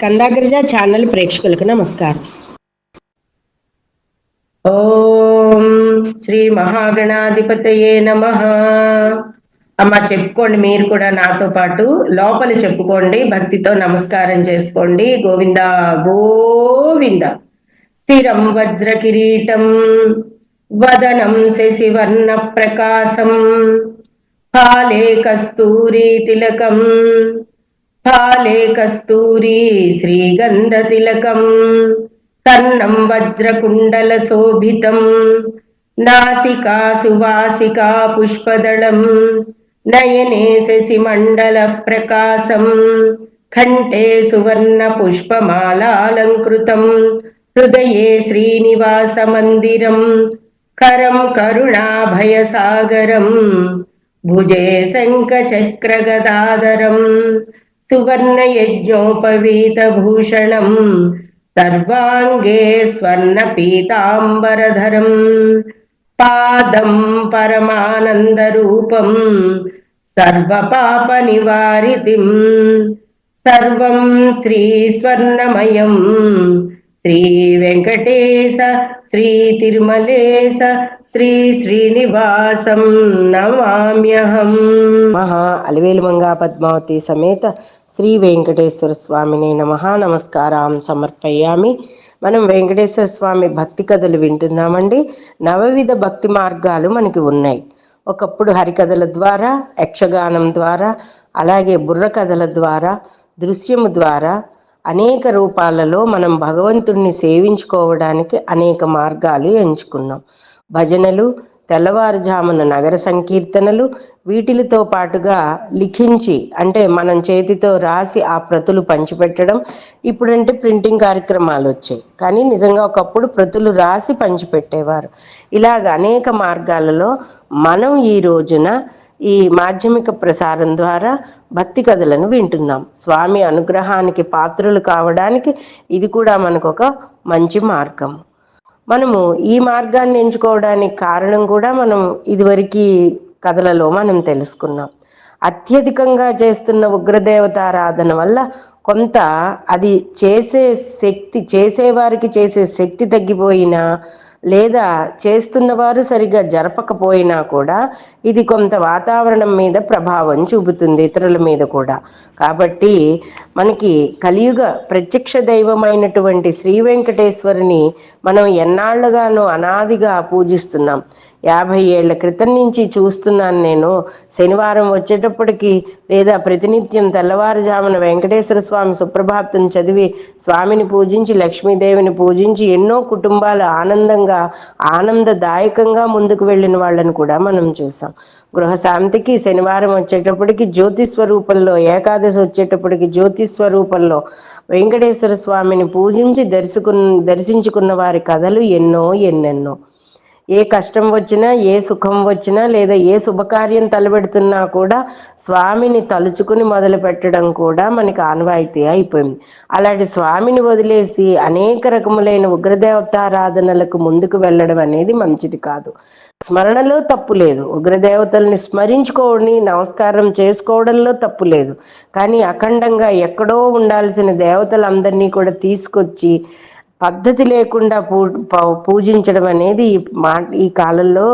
స్కందాగ్రజ channel ప్రేక్షకులకు నమస్కారం. ఓం శ్రీ మహాగణాధిపతయే నమః. అమ్మ చెప్పుకోండి, మీరు కూడా నాతో పాటు లోపల చెప్పుకోండి, భక్తితో నమస్కారం చేసుకోండి. గోవింద గోవింద. స్థిరం వజ్ర కిరీటం వదనం శశివర్ణ ప్రకాశం ఫాలే కస్తూరి తిలకం ఫాలే కస్తూరి శ్రీగంధ తిలకం కర్ణం వజ్రకుండల శోభితం నాసికా సువాసికా పుష్పదళం నయనే శశిమండల ప్రకాశం కంఠే సువర్ణ పుష్పమాలాలంకృతం హృదయే శ్రీనివాస మందిరం కరం కరుణాభయసాగరం భుజే శంఖచక్రగదాధరం సువర్ణ యజ్ఞోపవీత భూషణం సర్వాంగే స్వర్ణ పీతాంబరధరం పాదం పరమానంద రూపం సర్వపాప నివారితిం సర్వం శ్రీ స్వర్ణమయం శ్రీ వెంకటేశ శ్రీ తిరుమలేశ శ్రీ శ్రీనివాసం నమామ్యహం. మహా అలివేలు మంగా పద్మావతి సమేత శ్రీ వెంకటేశ్వర స్వామిని నమః. నమస్కారం సమర్పయామి. మనం వెంకటేశ్వర స్వామి భక్తి కథలు వింటున్నామండి. నవవిధ భక్తి మార్గాలు మనకి ఉన్నాయి. ఒకప్పుడు హరికథల ద్వారా, యక్షగానం ద్వారా, అలాగే బుర్ర కథల ద్వారా, దృశ్యము ద్వారా అనేక రూపాలలో మనం భగవంతుణ్ణి సేవించుకోవడానికి అనేక మార్గాలు ఎంచుకున్నాం. భజనలు, తెల్లవారుజామున నగర సంకీర్తనలు, వీటితో పాటుగా లిఖించి అంటే మనం చేతితో రాసి ఆ ప్రతులు పంచిపెట్టడం. ఇప్పుడంటే ప్రింటింగ్ కార్యక్రమాలు వచ్చాయి, కానీ నిజంగా ఒకప్పుడు ప్రతులు రాసి పంచిపెట్టేవారు. ఇలాగ అనేక మార్గాలలో మనం ఈ రోజున ఈ మాధ్యమిక ప్రసారం ద్వారా భక్తి కథలను వింటున్నాం. స్వామి అనుగ్రహానికి పాత్రులు కావడానికి ఇది కూడా మనకు ఒక మంచి మార్గం. మనము ఈ మార్గాన్ని ఎంచుకోవడానికి కారణం కూడా మనం ఇదివరకు కథలలో మనం తెలుసుకున్నాం. అత్యధికంగా చేస్తున్న ఉగ్రదేవతారాధన వల్ల కొంత అది చేసేవారికి చేసే శక్తి తగ్గిపోయినా, లేదా చేస్తున్నవారు సరిగా జరపకపోయినా కూడా ఇది కొంత వాతావరణం మీద ప్రభావం చూపుతుంది, ఇతరుల మీద కూడా. కాబట్టి మనకి కలియుగ ప్రత్యక్ష దైవమైనటువంటి శ్రీ వెంకటేశ్వరుని మనం ఎన్నాళ్ళుగానో అనాదిగా పూజిస్తున్నాం. 50 ఏళ్ల క్రితం నుంచి చూస్తున్నాను నేను. శనివారం వచ్చేటప్పటికి లేదా ప్రతినిత్యం తెల్లవారుజామున వెంకటేశ్వర స్వామి సుప్రభాతం చదివి స్వామిని పూజించి, లక్ష్మీదేవిని పూజించి ఎన్నో కుటుంబాలు ఆనందదాయకంగా ముందుకు వెళ్ళిన వాళ్ళని కూడా మనం చూసాం. గృహశాంతికి శనివారం వచ్చేటప్పటికి జ్యోతి స్వరూపంలో, ఏకాదశి వచ్చేటప్పటికి జ్యోతి స్వరూపంలో వెంకటేశ్వర స్వామిని పూజించి దర్శించుకున్న వారి కథలు ఎన్నెన్నో. ఏ కష్టం వచ్చినా, ఏ సుఖం వచ్చినా, లేదా ఏ శుభకార్యం తలపెడుతున్నా కూడా స్వామిని తలుచుకుని మొదలు పెట్టడం కూడా మనకి ఆనవాయితీ అయిపోయింది. అలాంటి స్వామిని వదిలేసి అనేక రకములైన ఉగ్రదేవతారాధనలకు ముందుకు వెళ్ళడం అనేది మంచిది కాదు. స్మరణలో తప్పు లేదు, ఉగ్రదేవతల్ని స్మరించుకోవని నమస్కారం చేసుకోవడంలో తప్పు లేదు. కానీ అఖండంగా ఎక్కడో ఉండాల్సిన దేవతలందరినీ కూడా తీసుకొచ్చి పద్ధతి లేకుండా పూజించడం అనేది ఈ కాలంలో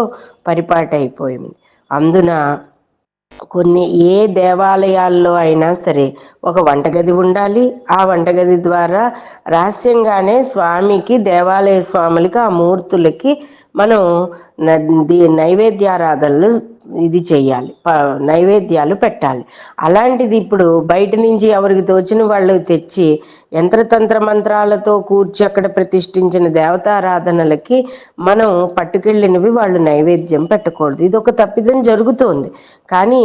పరిపాటి అయిపోయింది. అందున ఏ దేవాలయాల్లో అయినా సరే ఒక వంటగది ఉండాలి. ఆ వంటగది ద్వారా రహస్యంగానే స్వామికి, దేవాలయ స్వాములకి, ఆ మూర్తులకి మనం నైవేద్యారాధనలు చెయ్యాలి, నైవేద్యాలు పెట్టాలి. అలాంటిది ఇప్పుడు బయట నుంచి ఎవరికి తోచిన వాళ్ళు తెచ్చి యంత్రతంత్ర మంత్రాలతో కూర్చి అక్కడ ప్రతిష్ఠించిన దేవతారాధనలకి మనం పట్టుకెళ్ళినవి వాళ్ళు నైవేద్యం పెట్టకూడదు. ఇది ఒక తప్పిదం జరుగుతోంది. కానీ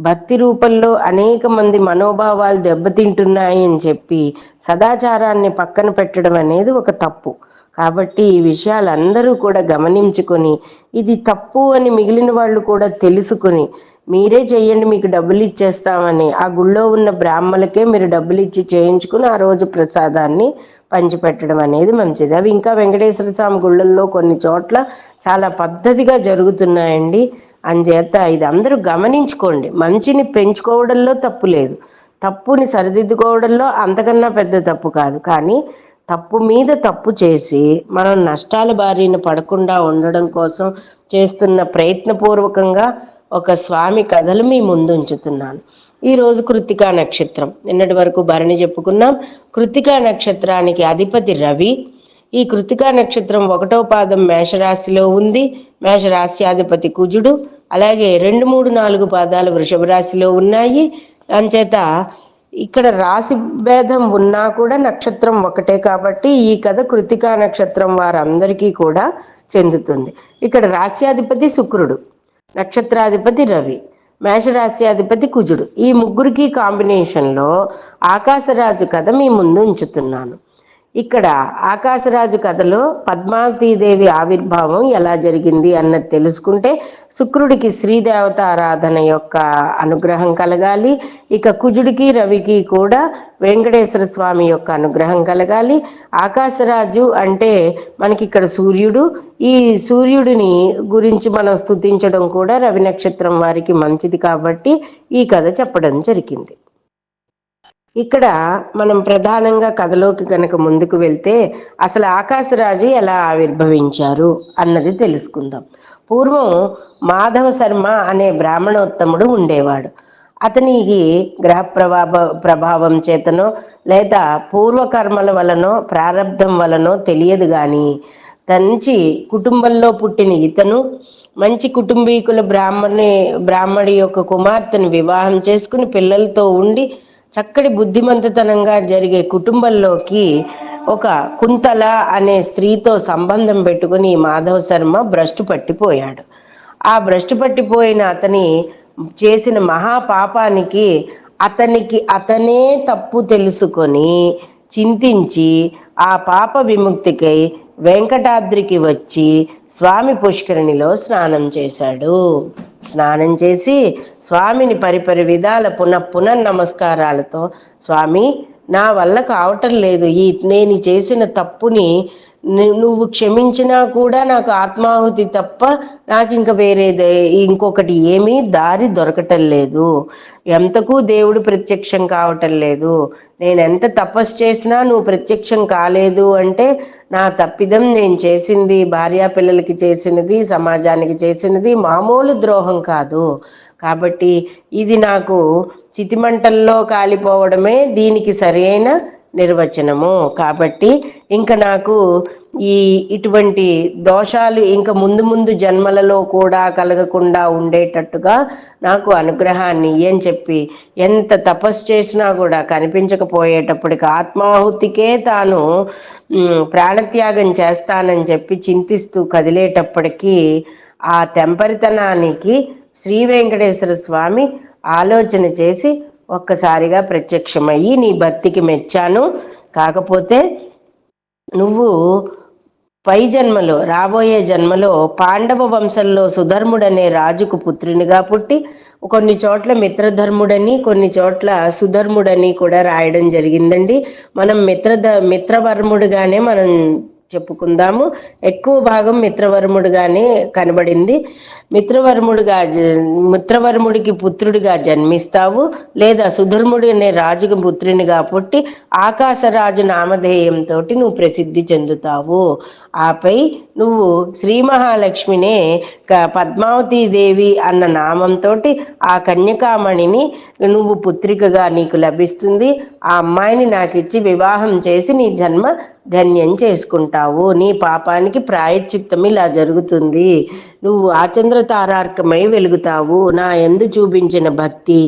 భక్తి రూపంలో అనేక మంది మనోభావాలు దెబ్బతింటున్నాయి అని చెప్పి సదాచారాన్ని పక్కన పెట్టడం అనేది ఒక తప్పు. కాబట్టి ఈ విషయాలందరూ కూడా గమనించుకొని, ఇది తప్పు అని మిగిలిన వాళ్ళు కూడా తెలుసుకుని, మీరే చెయ్యండి మీకు డబ్బులు ఇచ్చేస్తామని ఆ గుళ్ళో ఉన్న బ్రాహ్మలకే మీరు డబ్బులు ఇచ్చి చేయించుకుని ఆ రోజు ప్రసాదాన్ని పంచిపెట్టడం అనేది మంచిది. అవి ఇంకా వెంకటేశ్వర స్వామి గుళ్ళల్లో కొన్ని చోట్ల చాలా పద్ధతిగా జరుగుతున్నాయండి. అంచేత ఇది అందరూ గమనించుకోండి. మంచిని పెంచుకోవడంలో తప్పు లేదు, తప్పుని సరిదిద్దుకోవడంలో అంతకన్నా పెద్ద తప్పు కాదు. కానీ తప్పు మీద తప్పు చేసి మనం నష్టాల బారిన పడకుండా ఉండడం కోసం చేస్తున్న ప్రయత్నపూర్వకంగా ఒక స్వామి కథలు మీ ముందు ఉంచుతున్నాను. ఈరోజు కృత్తికా నక్షత్రం. నిన్నటి వరకు భరణి చెప్పుకున్నాం. కృత్తికా నక్షత్రానికి అధిపతి రవి. ఈ కృత్తికా నక్షత్రం 1వ పాదం మేషరాశిలో ఉంది. మేషరాశ్యాధిపతి కుజుడు. అలాగే 2, 3, 4 పాదాలు వృషభ రాశిలో ఉన్నాయి. అంచేత ఇక్కడ రాశి భేదం ఉన్నా కూడా నక్షత్రం ఒకటే కాబట్టి ఈ కథ కృత్తికా నక్షత్రం వారందరికీ కూడా చెందుతుంది. ఇక్కడ రాశ్యాధిపతి శుక్రుడు, నక్షత్రాధిపతి రవి, మేషరాశ్యాధిపతి కుజుడు. ఈ ముగ్గురికి కాంబినేషన్లో ఆకాశరాజు కథ మీ ముందు ఉంచుతున్నాను. ఇక్కడ ఆకాశరాజు కథలో పద్మావతీదేవి ఆవిర్భావం ఎలా జరిగింది అన్నది తెలుసుకుంటే శుక్రుడికి శ్రీదేవత ఆరాధన యొక్క అనుగ్రహం కలగాలి. ఇక కుజుడికి రవికి కూడా వెంకటేశ్వర స్వామి యొక్క అనుగ్రహం కలగాలి. ఆకాశరాజు అంటే మనకి ఇక్కడ సూర్యుడు. ఈ సూర్యుడిని గురించి మనం స్తుతించడం కూడా రవి నక్షత్రం వారికి మంచిది కాబట్టి ఈ కథ చెప్పడం జరిగింది. ఇక్కడ మనం ప్రధానంగా కథలోకి కనుక ముందుకు వెళ్తే అసలు ఆకాశరాజు ఎలా ఆవిర్భవించారు అన్నది తెలుసుకుందాం. పూర్వం మాధవ శర్మ అనే బ్రాహ్మణోత్తముడు ఉండేవాడు. అతనికి గ్రహ ప్రభావం చేతనో లేదా పూర్వకర్మల వలనో ప్రారంధం వలనో తెలియదు కానీ మంచి కుటుంబంలో పుట్టిన ఇతను మంచి కుటుంబీకుల బ్రాహ్మడి యొక్క కుమార్తెను వివాహం చేసుకుని పిల్లలతో ఉండి చక్కటి బుద్ధిమంతతనంగా జరిగే కుటుంబంలోకి ఒక కుంతల అనే స్త్రీతో సంబంధం పెట్టుకుని మాధవ శర్మ భ్రష్టు పట్టిపోయాడు. ఆ భ్రష్టు పట్టిపోయిన అతని చేసిన మహాపాపానికి అతనే తప్పు తెలుసుకొని చింతించి ఆ పాప విముక్తికై వెంకటాద్రికి వచ్చి స్వామి పుష్కరిణిలో స్నానం చేశాడు. స్నానం చేసి స్వామిని పరిపరి విధాల పునః నమస్కారాలతో, స్వామి నా వల్ల కావటం లేదు, నేను చేసిన తప్పుని నువ్వు క్షమించినా కూడా నాకు ఆత్మాహుతి తప్ప నాకు ఇంకా ఇంకొకటి ఏమీ దారి దొరకటం లేదు, ఎంతకు దేవుడు ప్రత్యక్షం కావటం లేదు, నేను ఎంత తపస్సు చేసినా నువ్వు ప్రత్యక్షం కాలేదు అంటే నా తప్పిదం, నేను చేసింది భార్యా పిల్లలకి చేసినది, సమాజానికి చేసినది మామూలు ద్రోహం కాదు, కాబట్టి ఇది నాకు చితిమంటల్లో కాలిపోవడమే దీనికి సరైన నిర్వచనము, కాబట్టి ఇంకా నాకు ఇటువంటి దోషాలు ఇంకా ముందు జన్మలలో కూడా కలగకుండా ఉండేటట్టుగా నాకు అనుగ్రహాన్ని అని చెప్పి ఎంత తపస్సు చేసినా కూడా కనిపించకపోయేటప్పటికి ఆత్మాహుతికే తాను ప్రాణత్యాగం చేస్తానని చెప్పి చింతిస్తూ కదిలేటప్పటికీ ఆ తెంపరితనానికి శ్రీ వెంకటేశ్వర స్వామి ఆలోచన చేసి ఒక్కసారిగా ప్రత్యక్షమయ్యి నీ భక్తికి మెచ్చాను, కాకపోతే నువ్వు పై జన్మలో రాబోయే జన్మలో పాండవ వంశంలో సుధర్ముడనే రాజుకు పుత్రునిగా పుట్టి కొన్ని చోట్ల మిత్రధర్ముడని కొన్ని చోట్ల సుధర్ముడని కూడా రాయడం జరిగిందండి. మనం మిత్రవర్ముడుగానే మనం చెప్పుకుందాము. ఎక్కువ భాగం మిత్రవర్ముడుగానే కనబడింది. మిత్రవర్ముడికి పుత్రుడిగా జన్మిస్తావు, లేదా సుధర్ముడి అనే రాజుకి పుత్రునిగా పుట్టి ఆకాశరాజు నామధేయంతో నువ్వు ప్రసిద్ధి చెందుతావు. ఆపై నువ్వు శ్రీ మహాలక్ష్మినే పద్మావతీదేవి అన్న నామంతో ఆ కన్యకామణిని నువ్వు పుత్రికగా నీకు లభిస్తుంది. ఆ అమ్మాయిని నాకు ఇచ్చి వివాహం చేసి నీ జన్మ ధన్యం చేసుకుంటావు, నీ పాపానికి ప్రాయశ్చిత్తం ఇలా జరుగుతుంది, నువ్వు ఆచంద్ర తారార్కమై వెలుగుతావు, నా యందు చూపించిన భక్తి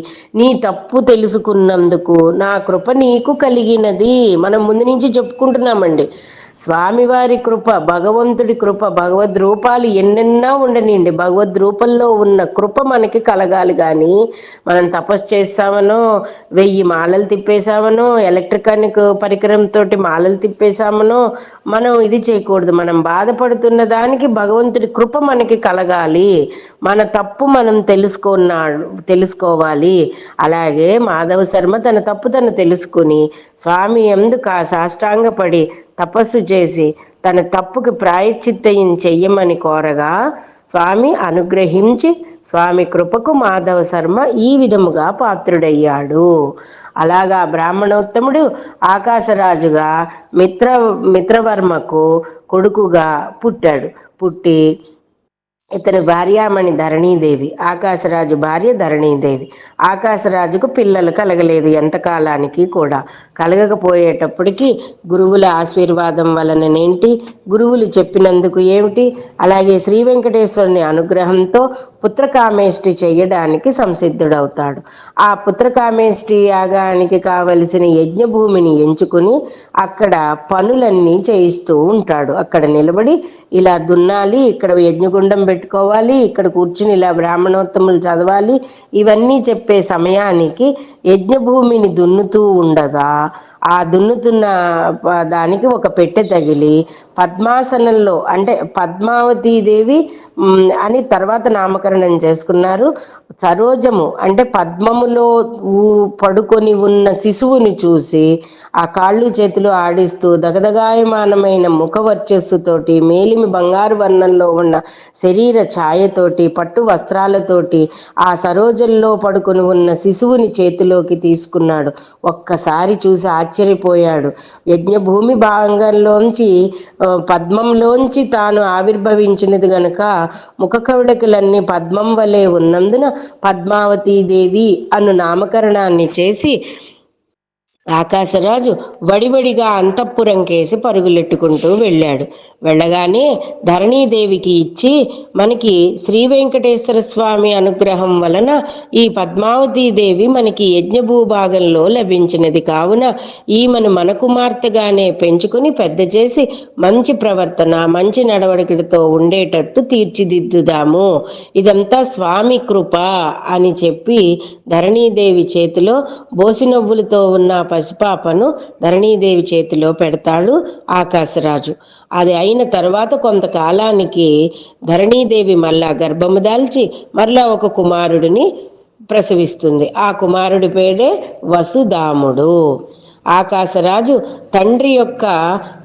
నీ తప్పు తెలుసుకున్నందుకు నా కృప నీకు కలిగినది. మనం ముందు నుంచి చెప్పుకుంటున్నామండి, స్వామివారి కృప, భగవంతుడి కృప, భగవద్ రూపాలు ఎన్నెన్నా ఉండనిండి, భగవద్ రూపంలో ఉన్న కృప మనకి కలగాలి. కానీ మనం తపస్సు చేస్తామనో 1000 మాలలు తిప్పేశామనో ఎలక్ట్రికానిక్ పరికరంతో మాలలు తిప్పేశామనో మనం ఇది చేయకూడదు. మనం బాధపడుతున్న దానికి భగవంతుడి కృప మనకి కలగాలి, మన తప్పు మనం తెలుసుకోవాలి. అలాగే మాధవ శర్మ తన తప్పు తను తెలుసుకుని స్వామి యందు సాష్టాంగపడి తపస్సు చేసి తన తప్పుకి ప్రాయశ్చిత్తం చెయ్యమని కోరగా స్వామి అనుగ్రహించి స్వామి కృపకు మాధవ శర్మ ఈ విధముగా పాత్రుడయ్యాడు. అలాగా బ్రాహ్మణోత్తముడు ఆకాశరాజుగా మిత్రవర్మకు కొడుకుగా పుట్టాడు. పుట్టి ఇతని భార్యామణి ధరణీదేవి, ఆకాశరాజు భార్య ధరణీదేవి. ఆకాశరాజుకు పిల్లలు కలగలేదు ఎంతకాలానికి కూడా. కలగకపోయేటప్పటికీ గురువుల ఆశీర్వాదం వలననేంటి, గురువులు చెప్పినందుకు ఏమిటి, అలాగే శ్రీ వెంకటేశ్వరుని అనుగ్రహంతో పుత్రకామేష్టి చేయడానికి సంసిద్ధుడవుతాడు. ఆ పుత్రకామేష్టి యాగానికి కావలసిన యజ్ఞభూమిని ఎంచుకుని అక్కడ పనులన్నీ చేయిస్తూ ఉంటాడు. అక్కడ నిలబడి ఇలా దున్నాలి, ఇక్కడ యజ్ఞగుండం పెట్టుకోవాలి, ఇక్కడ కూర్చుని ఇలా బ్రాహ్మణోత్తములు చదవాలి, ఇవన్నీ చెప్పే సమయానికి యజ్ఞభూమిని దున్నుతూ ఉండగా ఆ దున్నుతున్న దానికి ఒక పెట్టె తగిలి పద్మాసనంలో, అంటే పద్మావతీదేవి అని తర్వాత నామకరణం చేసుకున్నారు. సరోజము అంటే పద్మములో పడుకొని ఉన్న శిశువుని చూసి ఆ కాళ్ళు చేతులు ఆడిస్తూ దగదగాయమానమైన ముఖ వర్చస్సుతోటి, మేలిమి బంగారు వర్ణంలో ఉన్న శరీర ఛాయతోటి, పట్టు వస్త్రాలతోటి ఆ సరోజంలో పడుకొని ఉన్న శిశువుని చేతిలోకి తీసుకున్నాడు. ఒక్కసారి చూసి ఆశ్చర్యపోయాడు. యజ్ఞభూమి భాగంలోంచి పద్మంలోంచి తాను ఆవిర్భవించినది గనక ముఖ కవళికలన్నీ పద్మం వలె ఉన్నందున పద్మావతీదేవి అను నామకరణాన్ని చేసి ఆకాశరాజు వడివడిగా అంతఃపురం కేసి పరుగులెట్టుకుంటూ వెళ్ళాడు. వెళ్ళగానే ధరణీదేవికి ఇచ్చి, మనకి శ్రీ వెంకటేశ్వర స్వామి అనుగ్రహం వలన ఈ పద్మావతీదేవి మనకి యజ్ఞభూభాగంలో లభించినది కావున ఈమెను మన కుమార్తెగానే పెంచుకుని పెద్ద చేసి మంచి ప్రవర్తన, మంచి నడవడికతో ఉండేటట్టు తీర్చిదిద్దుదాము, ఇదంతా స్వామి కృప అని చెప్పి ధరణీదేవి చేతిలో బోసినవ్వులతో ఉన్న పసిపాపను ధరణీదేవి చేతిలో పెడతాడు ఆకాశరాజు. అది అయిన తర్వాత కొంతకాలానికి ధరణీదేవి మళ్ళా గర్భము దాల్చి మరలా ఒక కుమారుడిని ప్రసవిస్తుంది. ఆ కుమారుడి పేరే వసుదాముడు. ఆకాశరాజు తండ్రి యొక్క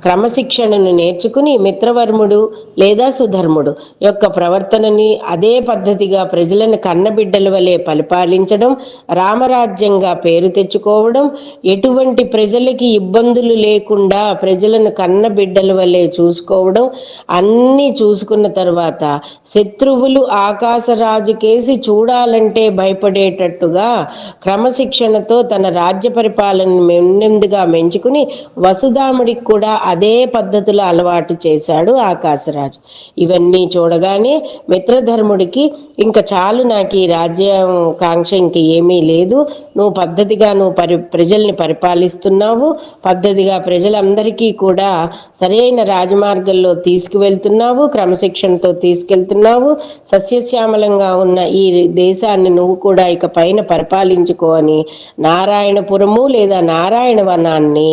క్రమశిక్షణను నేర్చుకుని మిత్రవర్ముడు లేదా సుధర్ముడు యొక్క ప్రవర్తనని అదే పద్ధతిగా ప్రజలను కన్నబిడ్డల వలె పరిపాలించడం, రామరాజ్యంగా పేరు తెచ్చుకోవడం, ఎటువంటి ప్రజలకి ఇబ్బందులు లేకుండా ప్రజలను కన్నబిడ్డల వలె చూసుకోవడం, అన్నీ చూసుకున్న తర్వాత శత్రువులు ఆకాశరాజు కేసి చూడాలంటే భయపడేటట్టుగా క్రమశిక్షణతో తన రాజ్య పరిపాలన మెండుగా మెంచుకుని వసుదాముడికి కూడా అదే పద్ధతులు అలవాటు చేశాడు ఆకాశరాజు. ఇవన్నీ చూడగానే మిత్రధర్ముడికి ఇంకా చాలు, నాకు ఈ రాజ్యం కాంక్ష ఇంక ఏమీ లేదు, నువ్వు పద్ధతిగా ప్రజల్ని పరిపాలిస్తున్నావు, పద్ధతిగా ప్రజలందరికీ కూడా సరైన రాజమార్గంలో తీసుకువెళ్తున్నావు, క్రమశిక్షణతో తీసుకెళ్తున్నావు, సస్యశ్యామలంగా ఉన్న ఈ దేశాన్ని నువ్వు కూడా ఇక పైన పరిపాలించుకో అని నారాయణపురము లేదా నారాయణ వనాన్ని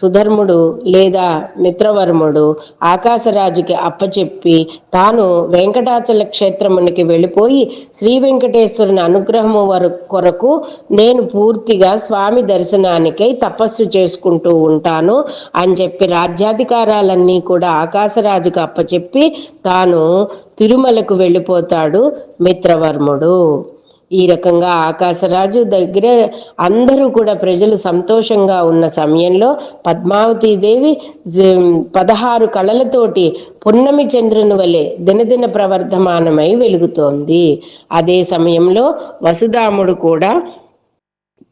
సుధర్ముడు లేదా మిత్రవర్ముడు ఆకాశరాజుకి అప్పచెప్పి తాను వెంకటాచల క్షేత్రమునికి వెళ్ళిపోయి శ్రీ వెంకటేశ్వరుని అనుగ్రహము కొరకు నేను పూర్తిగా స్వామి దర్శనానికై తపస్సు చేసుకుంటూ ఉంటాను అని చెప్పి రాజ్యాధికారాలన్నీ కూడా ఆకాశరాజుకు అప్పచెప్పి తాను తిరుమలకు వెళ్ళిపోతాడు మిత్రవర్ముడు. ఈ రకంగా ఆకాశరాజు దగ్గర అందరూ కూడా ప్రజలు సంతోషంగా ఉన్న సమయంలో పద్మావతీదేవి 16 కళలతోటి పున్నమి చంద్రుని వలె దినదిన ప్రవర్ధమానమై వెలుగుతోంది. అదే సమయంలో వసుదాముడు కూడా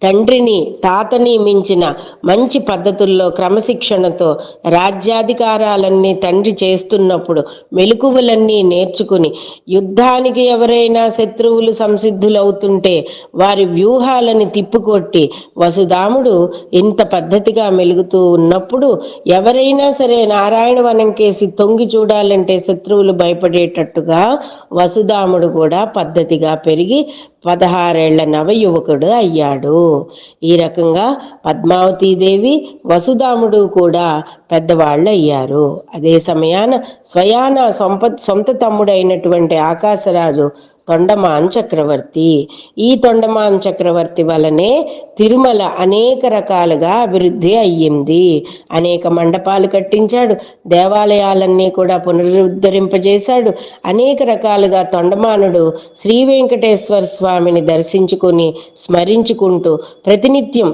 తండ్రిని తాతని మించిన మంచి పద్ధతుల్లో క్రమశిక్షణతో రాజ్యాధికారాలన్నీ తండ్రి చేస్తున్నప్పుడు మెలకువలన్నీ నేర్చుకుని యుద్ధానికి ఎవరైనా శత్రువులు సంసిద్ధులవుతుంటే వారి వ్యూహాలని తిప్పుకొట్టి వసుదాముడు ఇంత పద్ధతిగా మెలుగుతూ ఉన్నప్పుడు ఎవరైనా సరే నారాయణ వనం కేసి తొంగి చూడాలంటే శత్రువులు భయపడేటట్టుగా వసుదాముడు కూడా పద్ధతిగా పెరిగి 16 ఏళ్ల నవయువకుడు అయ్యాడు. ఈ రకంగా పద్మావతీదేవి వసుదాముడు కూడా పెద్దవాళ్ళు అయ్యారు. అదే సమయాన స్వయాన సొంత తమ్ముడైనటువంటి ఆకాశరాజు తొండమాన్ చక్రవర్తి. ఈ తొండమాన్ చక్రవర్తి వలనే తిరుమల అనేక రకాలుగా అభివృద్ధి అయ్యింది. అనేక మండపాలు కట్టించాడు, దేవాలయాలన్నీ కూడా పునరుద్ధరింపజేశాడు. అనేక రకాలుగా తొండమానుడు శ్రీ వెంకటేశ్వర స్వామిని దర్శించుకుని స్మరించుకుంటూ ప్రతినిత్యం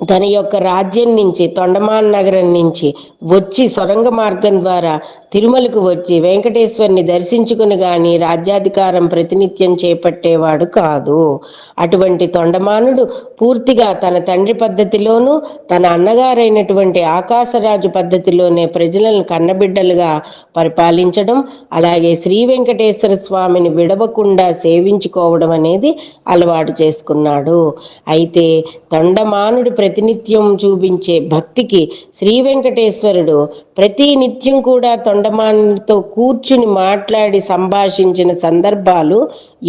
తన యొక్క రాజ్యం నుంచి, తొండమాన్ నగరం నుంచి వచ్చి సొరంగ మార్గం ద్వారా తిరుమలకు వచ్చి వెంకటేశ్వరుని దర్శించుకుని గాని రాజ్యాధికారం ప్రతినిత్యం చేపట్టేవాడు కాదు. అటువంటి తొండమానుడు పూర్తిగా తన తండ్రి పద్ధతిలోనూ తన అన్నగారైనటువంటి ఆకాశరాజు పద్ధతిలోనే ప్రజలను కన్నబిడ్డలుగా పరిపాలించడం, అలాగే శ్రీ వెంకటేశ్వర స్వామిని విడవకుండా సేవించుకోవడం అనేది అలవాటు చేసుకున్నాడు. అయితే తొండమానుడు ప్రతినిత్యం చూపించే భక్తికి శ్రీ వెంకటేశ్వరుడు ప్రతి నిత్యం కూడా తొండమానుడితో కూర్చుని మాట్లాడి సంభాషించిన సందర్భాలు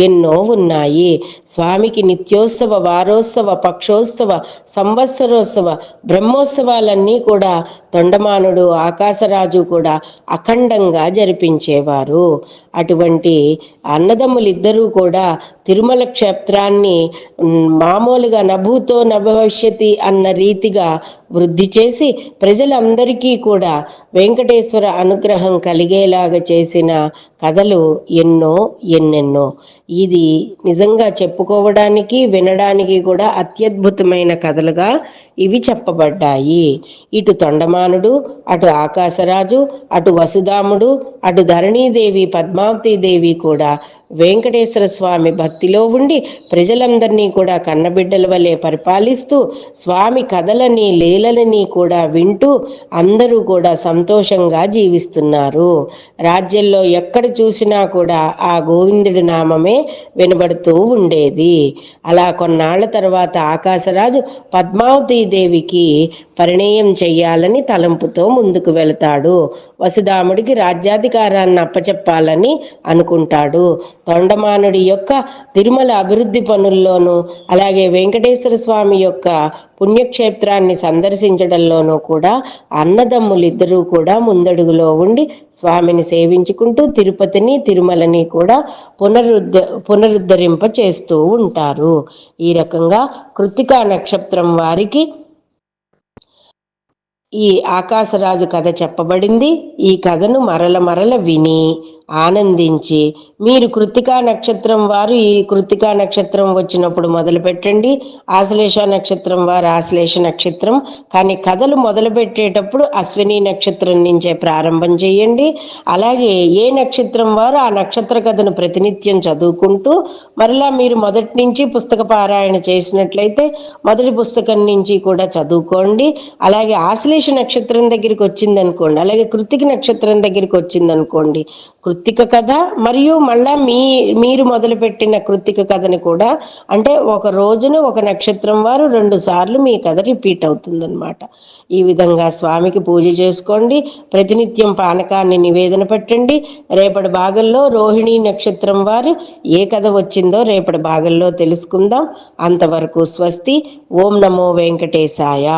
ఎన్నో ఉన్నాయి. స్వామికి నిత్యోత్సవ, వారోత్సవ, పక్షోత్సవ, సంవత్సరోత్సవ, బ్రహ్మోత్సవాలన్నీ కూడా తొండమానుడు, ఆకాశరాజు కూడా అఖండంగా జరిపించేవారు. అటువంటి అన్నదమ్ములిద్దరూ కూడా తిరుమల క్షేత్రాన్ని మామూలుగా నభూతో నభవిష్యతి అన్న రీతిగా వృద్ధి చేసి ప్రజలందరికీ కూడా వెంకటేశ్వర అనుగ్రహం కలిగేలాగా చేసిన కథలు ఎన్నెన్నో. ఇది నిజంగా చెప్పుకోవడానికి, వినడానికి కూడా అత్యద్భుతమైన కథలుగా ఇవి చెప్పబడ్డాయి. ఇటు తొండమానుడు, అటు ఆకాశరాజు, అటు వసుధాముడు, అటు ధరణీదేవి, పద్మావతీదేవి కూడా వెంకటేశ్వర స్వామి భక్తిలో ఉండి ప్రజలందరినీ కూడా కన్నబిడ్డల వలె పరిపాలిస్తూ స్వామి కథలని, లీలలని కూడా వింటూ అందరూ కూడా సంతోషంగా జీవిస్తున్నారు. రాజ్యంలో ఎక్కడ చూసినా కూడా ఆ గోవిందుడి నామమే వినబడుతూ ఉండేది. అలా కొన్నాళ్ల తర్వాత ఆకాశరాజు పద్మావతీదేవికి పరిణయం చెయ్యాలని తలంపుతో ముందుకు వెళతాడు. వసుధాముడికి రాజ్యాధికారాన్ని అప్పచెప్పాలని అనుకుంటాడు. తొండమానుడి యొక్క తిరుమల అభివృద్ధి పనుల్లోనూ, అలాగే వెంకటేశ్వర స్వామి యొక్క పుణ్యక్షేత్రాన్ని సందర్శించడంలోనూ కూడా అన్నదమ్ములిద్దరూ కూడా ముందడుగులో ఉండి స్వామిని సేవించుకుంటూ తిరుపతిని, తిరుమలని కూడా పునరుద్ధరింప చేస్తూ ఉంటారు. ఈ రకంగా కృత్తికా నక్షత్రం వారికి ఈ ఆకాశరాజు కథ చెప్పబడింది. ఈ కథను మరల విని ఆనందించి మీరు కృత్తికా నక్షత్రం వారు ఈ కృత్తికా నక్షత్రం వచ్చినప్పుడు మొదలు పెట్టండి. ఆశ్లేష నక్షత్రం వారు ఆశ్లేష నక్షత్రం, కానీ కథలు మొదలు పెట్టేటప్పుడు అశ్విని నక్షత్రం నుంచే ప్రారంభం చేయండి. అలాగే ఏ నక్షత్రం వారు ఆ నక్షత్ర కథను ప్రతినిత్యం చదువుకుంటూ మరలా మీరు మొదటి నుంచి పుస్తక పారాయణ చేసినట్లయితే మొదటి పుస్తకం నుంచి కూడా చదువుకోండి. అలాగే ఆశ్లేష నక్షత్రం దగ్గరికి వచ్చిందనుకోండి, అలాగే కృత్తిక నక్షత్రం దగ్గరికి వచ్చిందనుకోండి, కృత్తిక కథ మరియు మళ్ళా మీరు మొదలుపెట్టిన కృత్తిక కథని కూడా, అంటే ఒక రోజున ఒక నక్షత్రం వారు 2 సార్లు మీ కథ రిపీట్ అవుతుందన్నమాట. ఈ విధంగా స్వామికి పూజ చేసుకోండి. ప్రతినిత్యం పానకాన్ని నివేదన పెట్టండి. రేపటి భాగంలో రోహిణీ నక్షత్రం వారు ఏ కథ వచ్చిందో రేపటి భాగంలో తెలుసుకుందాం. అంతవరకు స్వస్తి. ఓం నమో వెంకటేశాయ.